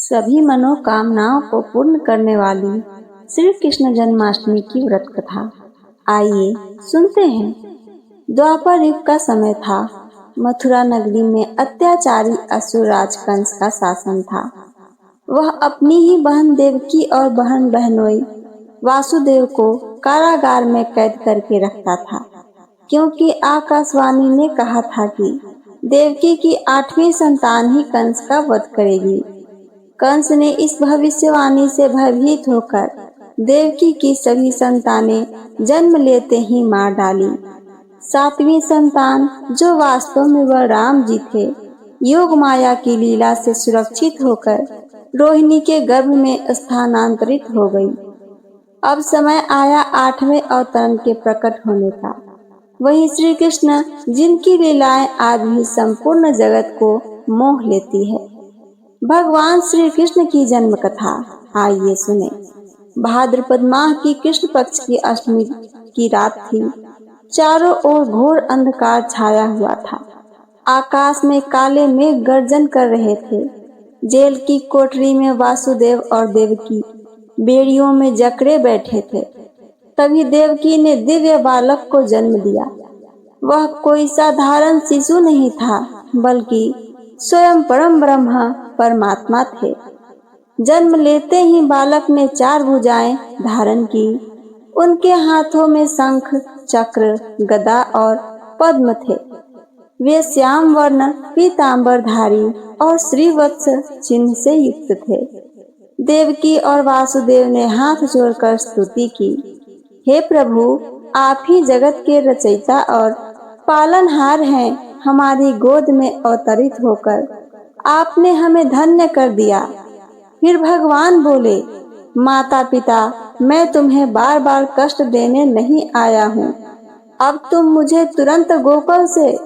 सभी मनोकामनाओं को पूर्ण करने वाली श्री कृष्ण जन्माष्टमी की व्रत कथा। आइए सुनते हैं। द्वापर युग का समय था। मथुरा नगरी में अत्याचारी असुर राज कंस का शासन था। वह अपनी ही बहन देवकी और बहन बहनोई वासुदेव को कारागार में कैद करके रखता था, क्योंकि आकाशवाणी ने कहा था कि देवकी की 8वीं संतान ही कंस का वध करेगी। कंस ने इस भविष्यवाणी से भयभीत होकर देवकी की सभी संतानें जन्म लेते ही मार डाली। 7वीं संतान, जो वास्तव में वह राम जी थे, योग माया की लीला से सुरक्षित होकर रोहिणी के गर्भ में स्थानांतरित हो गई। अब समय आया 8वें अवतरण के प्रकट होने का। वही श्री कृष्ण, जिनकी लीलाएं आज भी संपूर्ण जगत को मोह लेती है। भगवान श्री कृष्ण की जन्म कथा आइए सुने। भाद्रपद माह की कृष्ण पक्ष की अष्टमी की रात थी। चारों ओर घोर अंधकार छाया हुआ था। आकाश में काले मेघ गर्जन कर रहे थे। जेल की कोठरी में वासुदेव और देवकी बेड़ियों में जकड़े बैठे थे। तभी देवकी ने दिव्य बालक को जन्म दिया। वह कोई साधारण शिशु नहीं था, बल्कि स्वयं परम ब्रह्म परमात्मा थे। जन्म लेते ही बालक ने 4 भुजाएं धारण की। उनके हाथों में शंख, चक्र, गदा और पद्म थे। वे श्याम वर्ण पीतांबरधारी और श्रीवत्स चिन्ह से युक्त थे। देवकी और वासुदेव ने हाथ जोड़कर स्तुति की, हे प्रभु, आप ही जगत के रचयिता और पालनहार हैं। हमारी गोद में अवतरित होकर आपने हमें धन्य कर दिया। फिर भगवान बोले, माता पिता, मैं तुम्हें बार बार कष्ट देने नहीं आया हूँ। अब तुम मुझे तुरंत गोकुल से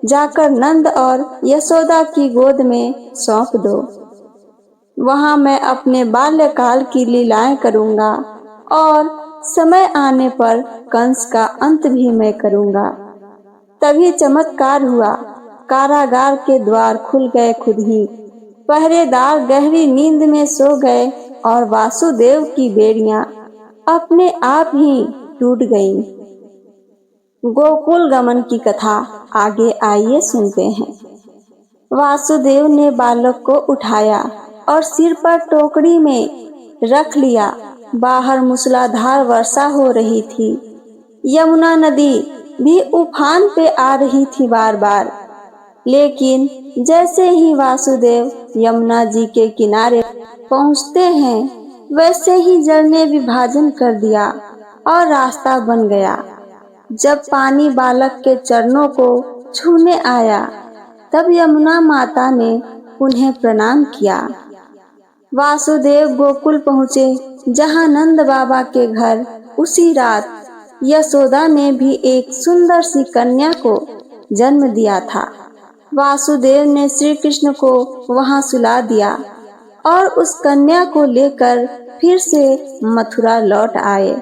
जाकर नंद और यशोदा की गोद में सौंप दो। वहाँ मैं अपने बाल्यकाल की लीलाएं करूँगा और समय आने पर कंस का अंत भी मैं करूँगा। तभी चमत्कार हुआ। कारागार के द्वार खुल गए खुद ही। पहरेदार गहरी नींद में सो गए और वासुदेव की बेड़ियां अपने आप ही टूट गईं। गोकुल गमन की कथा आगे आइए सुनते हैं। वासुदेव ने बालक को उठाया और सिर पर टोकरी में रख लिया। बाहर मूसलाधार वर्षा हो रही थी। यमुना नदी भी उफान पे आ रही थी बार बार। लेकिन जैसे ही वासुदेव यमुना जी के किनारे पहुँचते हैं, वैसे ही जल ने विभाजन कर दिया और रास्ता बन गया। जब पानी बालक के चरणों को छूने आया, तब यमुना माता ने उन्हें प्रणाम किया। वासुदेव गोकुल पहुँचे, जहाँ नंद बाबा के घर उसी रात यशोदा ने भी एक सुंदर सी कन्या को जन्म दिया था। वासुदेव ने श्री कृष्ण को वहां सुला दिया और उस कन्या को लेकर फिर से मथुरा लौट आए।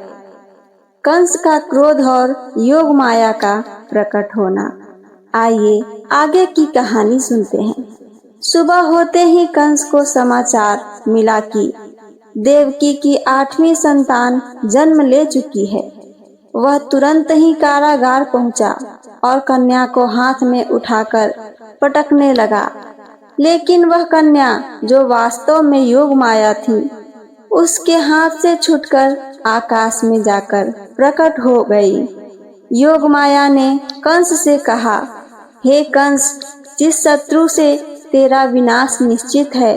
कंस का क्रोध और योग माया का प्रकट होना। आइए आगे की कहानी सुनते हैं। सुबह होते ही कंस को समाचार मिला कि देवकी की 8वीं संतान जन्म ले चुकी है। वह तुरंत ही कारागार पहुंचा और कन्या को हाथ में उठाकर पटकने लगा। लेकिन वह कन्या, जो वास्तव में योग माया थी, उसके हाथ से छूटकर आकाश में जाकर प्रकट हो गई। योग माया ने कंस से कहा, हे कंस, जिस शत्रु से तेरा विनाश निश्चित है,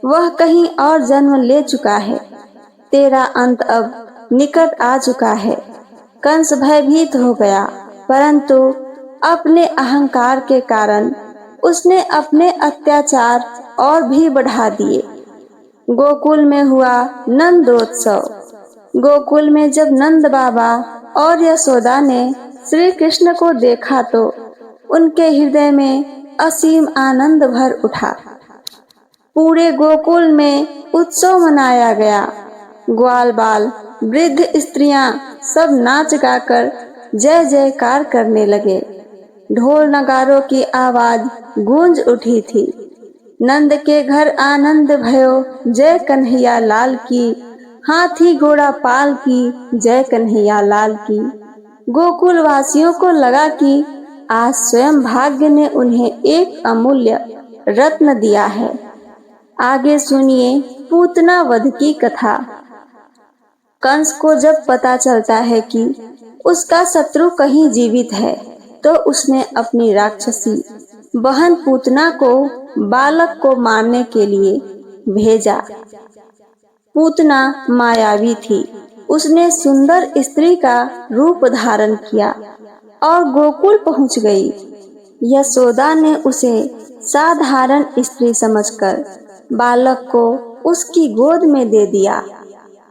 वह कहीं और जन्म ले चुका है। तेरा अंत अब निकट आ चुका है। कंस भयभीत हो गया, परंतु अपने अहंकार के कारण उसने अपने अत्याचार और भी बढ़ा दिए। गोकुल में हुआ नंदोत्सव। गोकुल में जब नंद बाबा और यशोदा ने श्री कृष्ण को देखा, तो उनके हृदय में असीम आनंद भर उठा। पूरे गोकुल में उत्सव मनाया गया। ग्वाल बाल, वृद्ध स्त्रियां सब नाच गाकर जय जयकार करने लगे। ढोल नगारों की आवाज गूंज उठी थी। नंद के घर आनंद भयो, जय कन्हैया लाल की। हाथी घोड़ा पाल की, जय कन्हैया लाल की। गोकुल वासियों को लगा कि आज स्वयं भाग्य ने उन्हें एक अमूल्य रत्न दिया है। आगे सुनिए पूतना वध की कथा। कंस को जब पता चलता है कि उसका शत्रु कहीं जीवित है, तो उसने अपनी राक्षसी बहन पूतना को बालक को मारने के लिए भेजा। पूतना मायावी थी। उसने सुंदर स्त्री का रूप धारण किया और गोकुल पहुंच गई। यशोदा ने उसे साधारण स्त्री समझकर बालक को उसकी गोद में दे दिया।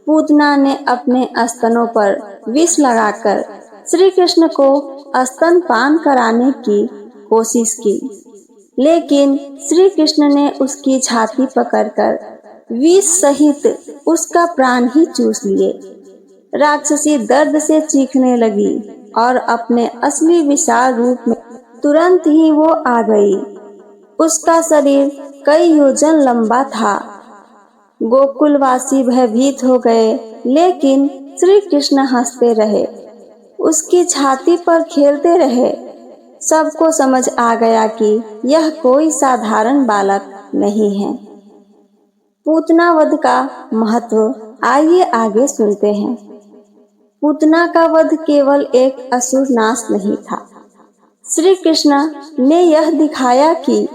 पूतना ने अपने स्तनों पर विष लगाकर श्री कृष्ण को स्तनपान कराने की कोशिश की, लेकिन श्री कृष्ण ने उसकी छाती पकड़कर विष सहित उसका प्राण ही चूस लिए। राक्षसी दर्द से चीखने लगी और अपने असली विशाल रूप में तुरंत ही वो आ गई। उसका शरीर कई योजन लंबा था। गोकुलवासी भयभीत हो गए, लेकिन श्री कृष्ण हंसते रहे, उसकी छाती पर खेलते रहे। सबको समझ आ गया कि यह कोई साधारण बालक नहीं है। पूतना वध का महत्व आइए आगे सुनते हैं। पूतना का वध केवल एक असुर नाश नहीं था। श्री कृष्ण ने यह दिखाया कि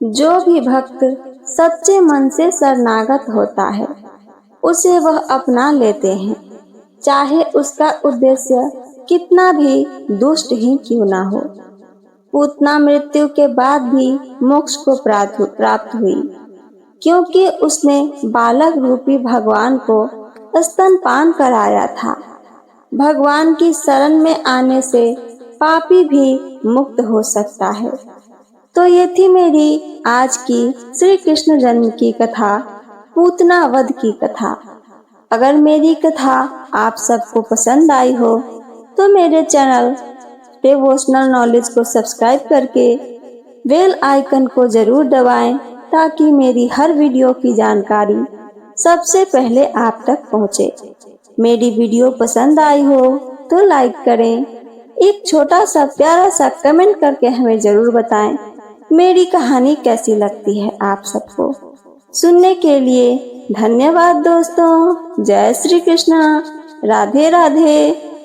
जो भी भक्त सच्चे मन से शरणागत होता है, उसे वह अपना लेते हैं, चाहे उसका उद्देश्य कितना भी दुष्ट ही क्यों ना हो। पूतना मृत्यु के बाद भी मोक्ष को प्राप्त हुई, क्योंकि उसने बालक रूपी भगवान को स्तनपान कराया था। भगवान की शरण में आने से पापी भी मुक्त हो सकता है। तो ये थी मेरी आज की श्री कृष्ण जन्म की कथा, पूतना वध की कथा। अगर मेरी कथा आप सबको पसंद आई हो तो मेरे चैनल डिवोशनल नॉलेज को सब्सक्राइब करके बेल आइकन को जरूर दबाएं, ताकि मेरी हर वीडियो की जानकारी सबसे पहले आप तक पहुंचे। मेरी वीडियो पसंद आई हो तो लाइक करें, एक छोटा सा प्यारा सा कमेंट करके हमें जरूर बताएं मेरी कहानी कैसी लगती है आप सबको। सुनने के लिए धन्यवाद दोस्तों। जय श्री कृष्ण। राधे राधे।